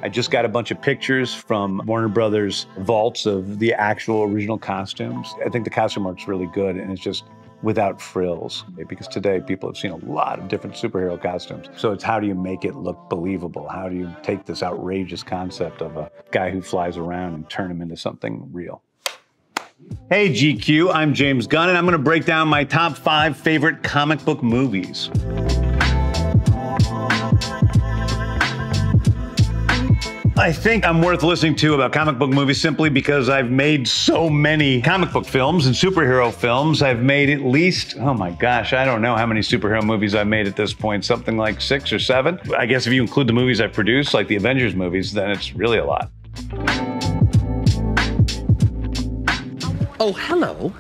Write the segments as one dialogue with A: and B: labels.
A: I just got a bunch of pictures from Warner Brothers vaults of the actual original costumes. I think the costume art's really good, and it's just without frills, because today people have seen a lot of different superhero costumes. So it's how do you make it look believable? How do you take this outrageous concept of a guy who flies around and turn him into something real? Hey GQ, I'm James Gunn, and I'm gonna break down my top 5 favorite comic book movies. I think I'm worth listening to about comic book movies simply because I've made so many comic book films and superhero films. I've made at least, oh my gosh, I don't know how many superhero movies I've made at this point, something like 6 or 7. I guess if you include the movies I've produced, like the Avengers movies, then it's really a lot.
B: Oh, hello.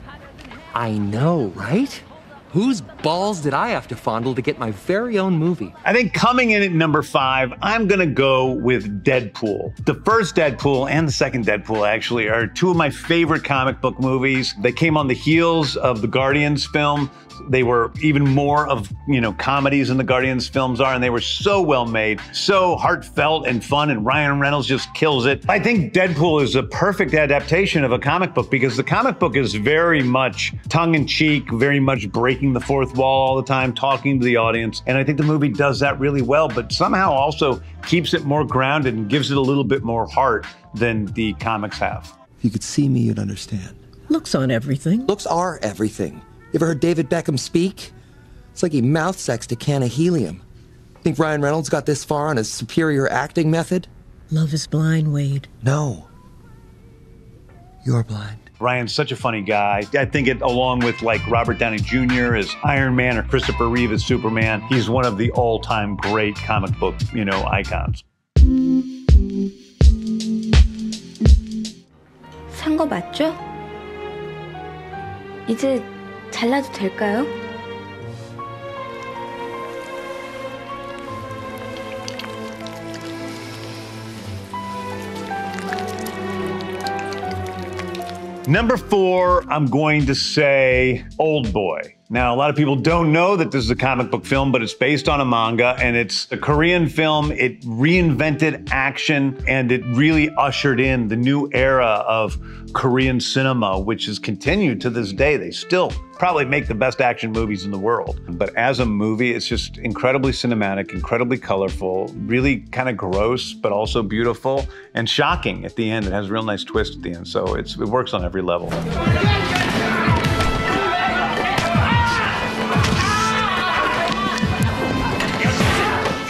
B: I know, right? Whose balls did I have to fondle to get my very own movie?
A: I think coming in at number 5, I'm gonna go with Deadpool. The first Deadpool and the second Deadpool actually are 2 of my favorite comic book movies. They came on the heels of the Guardians film. They were even more of, comedies than the Guardians films are, and they were so well made, so heartfelt and fun, and Ryan Reynolds just kills it. I think Deadpool is a perfect adaptation of a comic book because the comic book is very much tongue-in-cheek, very much breaking the fourth wall all the time, talking to the audience, and I think the movie does that really well, but somehow also keeps it more grounded and gives it a little bit more heart than the comics have.
C: If you could see me, you'd understand.
D: Looks on everything.
C: Looks are everything. You ever heard David Beckham speak? It's like he mouth sexed a can of helium. Think Ryan Reynolds got this far on his superior acting method?
D: Love is blind, Wade.
C: No. You're blind.
A: Ryan's such a funny guy. I think it, along with like Robert Downey Jr. as Iron Man or Christopher Reeve as Superman, he's one of the all-time great comic book, icons.
E: 산 거 맞죠? 이제 잘라도 될까요?
A: Number 4, I'm going to say Oldboy. Now, a lot of people don't know that this is a comic book film, but it's based on a manga, and it's a Korean film. It reinvented action, and it really ushered in the new era of Korean cinema, which has continued to this day. They still probably make the best action movies in the world. But as a movie, it's just incredibly cinematic, incredibly colorful, really kind of gross, but also beautiful and shocking at the end. It has a real nice twist at the end, so it works on every level.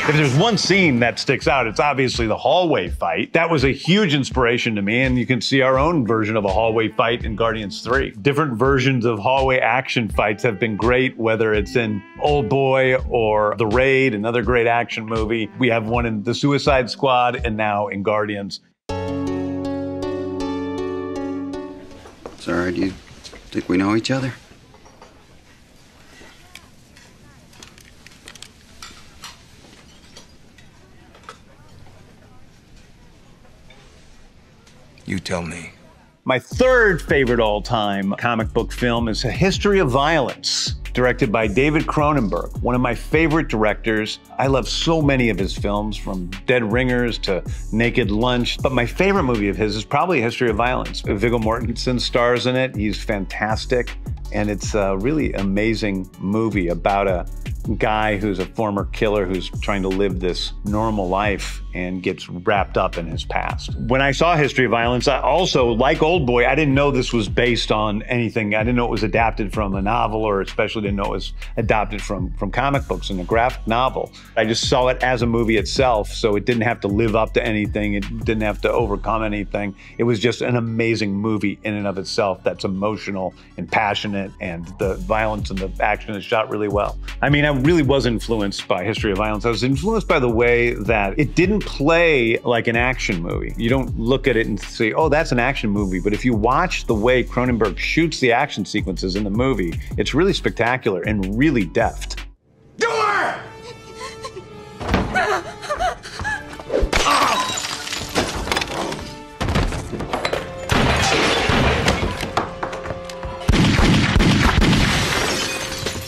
A: If there's one scene that sticks out, it's obviously the hallway fight. That was a huge inspiration to me, and you can see our own version of a hallway fight in Guardians 3. Different versions of hallway action fights have been great, whether it's in Oldboy or The Raid, another great action movie. We have one in The Suicide Squad, and now in Guardians.
F: Sorry, do you think we know each other?
C: You tell me.
A: My third favorite all-time comic book film is A History of Violence, directed by David Cronenberg, one of my favorite directors. I love so many of his films, from Dead Ringers to Naked Lunch, but my favorite movie of his is probably A History of Violence. Viggo Mortensen stars in it. He's fantastic, and it's a really amazing movie about a guy who's a former killer who's trying to live this normal life and gets wrapped up in his past. When I saw History of Violence, I also, like Oldboy, I didn't know this was based on anything. I didn't know it was adapted from a novel, or especially didn't know it was adapted from comic books and a graphic novel. I just saw it as a movie itself, so it didn't have to live up to anything. It didn't have to overcome anything. It was just an amazing movie in and of itself that's emotional and passionate, and the violence and the action is shot really well. I mean, I really was influenced by History of Violence. I was influenced by the way that it didn't play like an action movie. You don't look at it and say, oh, that's an action movie. But if you watch the way Cronenberg shoots the action sequences in the movie, it's really spectacular and really deft.
C: DeVore!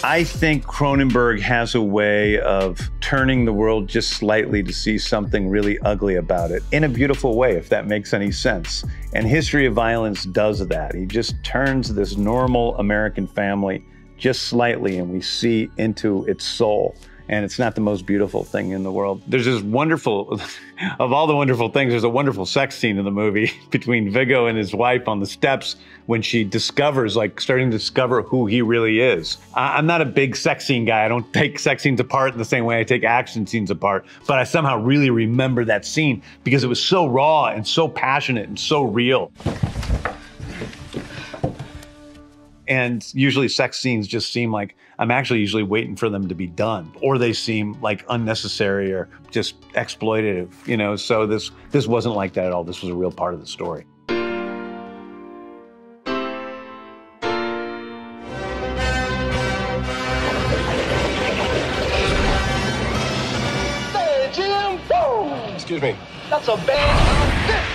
A: I think Cronenberg has a way of turning the world just slightly to see something really ugly about it in a beautiful way, if that makes any sense. And History of Violence does that. He just turns this normal American family just slightly and we see into its soul. And it's not the most beautiful thing in the world. There's this wonderful, of all the wonderful things, there's a wonderful sex scene in the movie between Viggo and his wife on the steps when she discovers, like starting to discover who he really is. I'm not a big sex scene guy. I don't take sex scenes apart in the same way I take action scenes apart, but I somehow really remember that scene because it was so raw and so passionate and so real. And usually sex scenes just seem like I'm actually usually waiting for them to be done, or they seem like unnecessary or just exploitative, you know? So this wasn't like that at all. This was a real part of the story.
G: Hey, Jim! Whoa!
H: Excuse me.
G: That's a bad.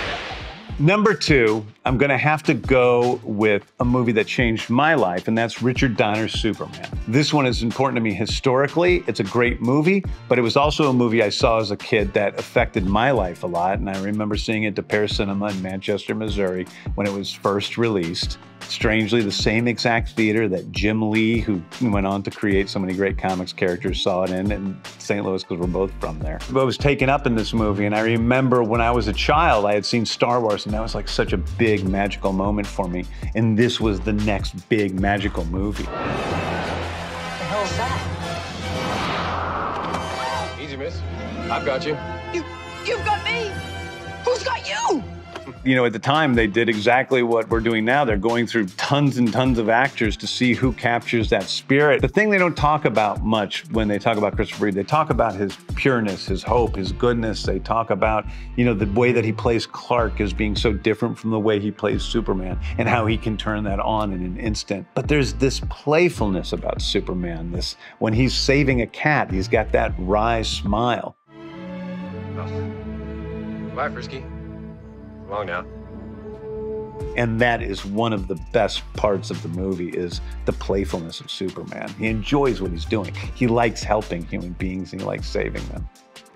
A: Number 2, I'm gonna have to go with a movie that changed my life, and that's Richard Donner's Superman. This one is important to me historically. It's a great movie, but it was also a movie I saw as a kid that affected my life a lot, and I remember seeing it at Pear Cinema in Manchester, Missouri, when it was first released. Strangely, the same exact theater that Jim Lee, who went on to create so many great comics characters, saw it in St. Louis, because we're both from there. I was taken up in this movie, and I remember when I was a child, I had seen Star Wars, and that was like such a big magical moment for me. And this was the next big magical movie.
G: What the hell's that?
H: Easy, miss. I've got you.
G: You've got me! Who's got you?
A: You know, at the time, they did exactly what we're doing now. They're going through tons and tons of actors to see who captures that spirit. The thing they don't talk about much when they talk about Christopher Reeve, they talk about his pureness, his hope, his goodness. They talk about, you know, the way that he plays Clark as being so different from the way he plays Superman and how he can turn that on in an instant. But there's this playfulness about Superman. This, when he's saving a cat, he's got that wry smile.
H: Oh. Bye, Frisky. Long now.
A: And that is one of the best parts of the movie, is the playfulness of Superman. He enjoys what he's doing. He likes helping human beings and he likes saving them.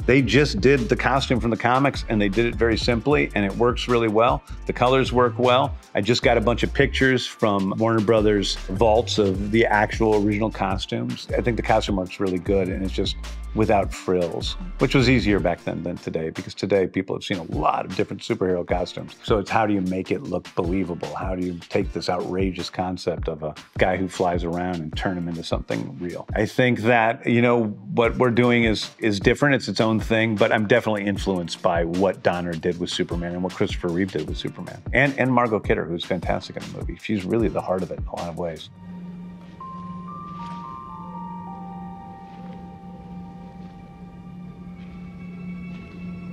A: They just did the costume from the comics and they did it very simply and it works really well. The colors work well. I just got a bunch of pictures from Warner Brothers vaults of the actual original costumes. I think the costume works really good and it's just without frills, which was easier back then than today, because today people have seen a lot of different superhero costumes. So it's how do you make it look believable? How do you take this outrageous concept of a guy who flies around and turn him into something real? I think that, you know, what we're doing is different. It's its own thing, but I'm definitely influenced by what Donner did with Superman and what Christopher Reeve did with Superman. And Margot Kidder, who's fantastic in the movie. She's really the heart of it in a lot of ways.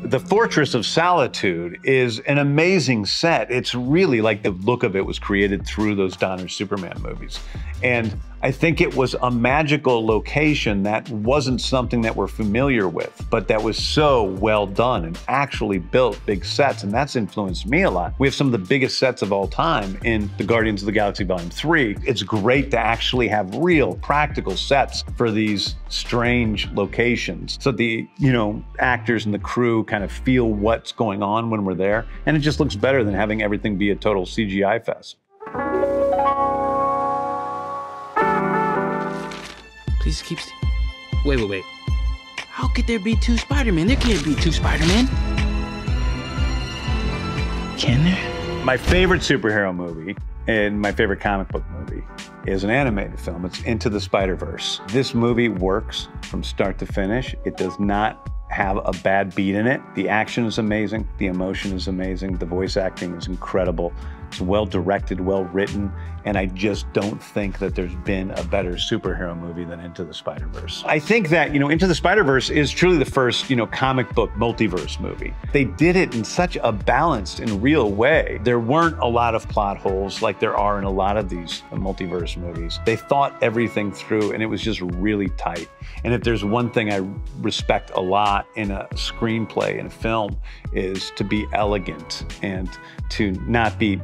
A: The Fortress of Solitude is an amazing set. It's really like the look of it was created through those Donner Superman movies. And I think it was a magical location that wasn't something that we're familiar with, but that was so well done and actually built big sets, and that's influenced me a lot. We have some of the biggest sets of all time in the Guardians of the Galaxy Volume 3. It's great to actually have real practical sets for these strange locations, so the, you know, actors and the crew kind of feel what's going on when we're there, and it just looks better than having everything be a total CGI fest.
I: Please keep. Wait. How could there be two Spider-Men? There can't be two Spider-Men. Can there?
A: My favorite superhero movie and my favorite comic book movie is an animated film. It's Into the Spider-Verse. This movie works from start to finish. It does not have a bad beat in it. The action is amazing. The emotion is amazing. The voice acting is incredible. It's well directed, well written, and I just don't think that there's been a better superhero movie than Into the Spider-Verse. I think that, you know, Into the Spider-Verse is truly the first, you know, comic book multiverse movie. They did it in such a balanced and real way. There weren't a lot of plot holes like there are in a lot of these multiverse movies. They thought everything through and it was just really tight. And if there's one thing I respect a lot in a screenplay, in a film, is to be elegant and to not be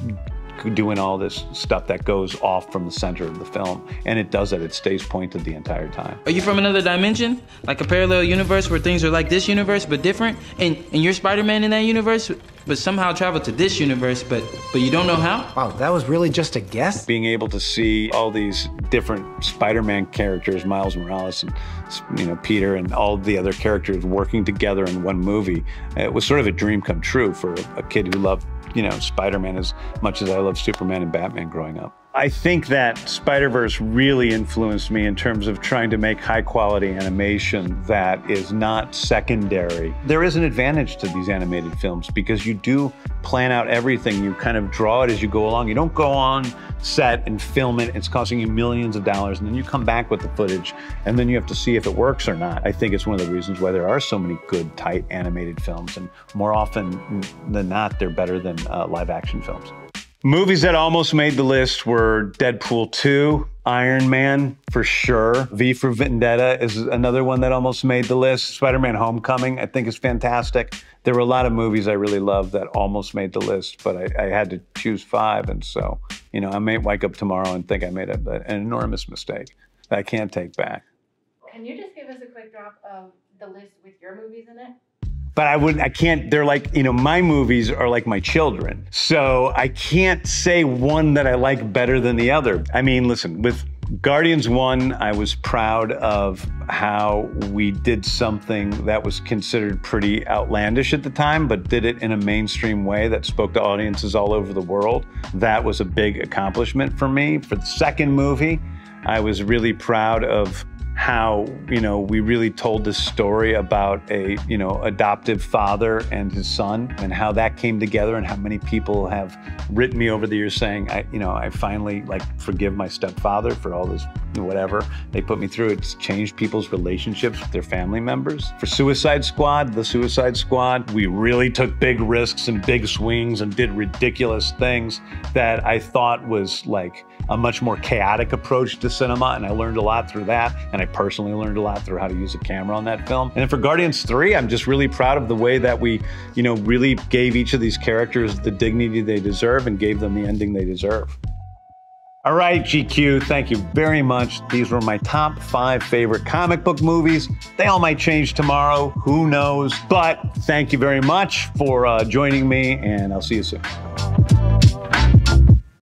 A: doing all this stuff that goes off from the center of the film. And it does it. It stays pointed the entire time.
I: Are you from another dimension? Like a parallel universe where things are like this universe but different? And you're Spider-Man in that universe, but somehow travel to this universe, but you don't know how?
J: Wow, that was really just a guess?
A: Being able to see all these different Spider-Man characters, Miles Morales and Peter and all the other characters working together in one movie, it was sort of a dream come true for a kid who loved Spider-Man as much as I loved Superman and Batman growing up. I think that Spider-Verse really influenced me in terms of trying to make high-quality animation that is not secondary. There is an advantage to these animated films because you do plan out everything. You kind of draw it as you go along. You don't go on set and film it. It's costing you millions of dollars, and then you come back with the footage, and then you have to see if it works or not. I think it's one of the reasons why there are so many good, tight animated films, and more often than not, they're better than live-action films. Movies that almost made the list were Deadpool 2, Iron Man for sure. V for Vendetta is another one that almost made the list. Spider-Man Homecoming I think is fantastic. There were a lot of movies I really loved that almost made the list, but I had to choose 5. And so, I may wake up tomorrow and think I made an enormous mistake that I can't take back.
K: Can you just give us a quick drop of the list with your movies in it?
A: But I can't, they're like, my movies are like my children. So I can't say one that I like better than the other. I mean, listen, with Guardians 1, I was proud of how we did something that was considered pretty outlandish at the time, but did it in a mainstream way that spoke to audiences all over the world. That was a big accomplishment for me. For the second movie, I was really proud of how, we really told this story about a, adoptive father and his son, and how that came together, and how many people have written me over the years saying, I finally forgive my stepfather for all this, whatever they put me through. It's changed people's relationships with their family members. For Suicide Squad, the Suicide Squad, we really took big risks and big swings and did ridiculous things that I thought was like a much more chaotic approach to cinema, and I learned a lot through that, and I personally learned a lot through how to use a camera on that film. And then for Guardians 3, I'm just really proud of the way that we, really gave each of these characters the dignity they deserve and gave them the ending they deserve. All right, GQ, thank you very much. These were my top 5 favorite comic book movies. They all might change tomorrow, who knows? But thank you very much for joining me, and I'll see you soon.